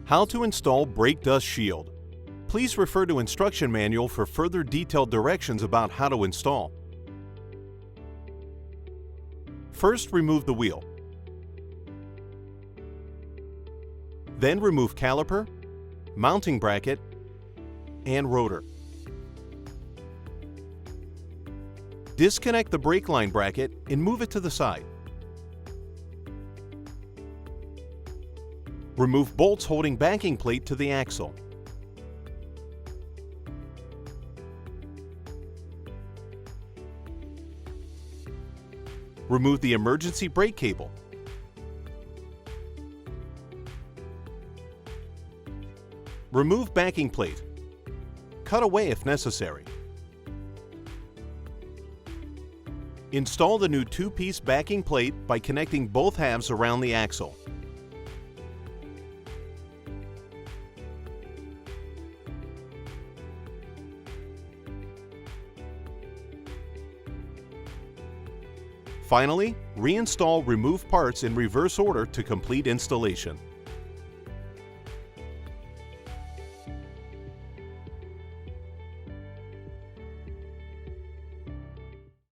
How to install brake dust shield. Please refer to instruction manual for further detailed directions about how to install. First, remove the wheel. Then remove caliper, mounting bracket, and rotor. Disconnect the brake line bracket and move it to the side. Remove bolts holding backing plate to the axle. Remove the emergency brake cable. Remove backing plate. Cut away if necessary. Install the new two-piece backing plate by connecting both halves around the axle. Finally, reinstall remove parts in reverse order to complete installation.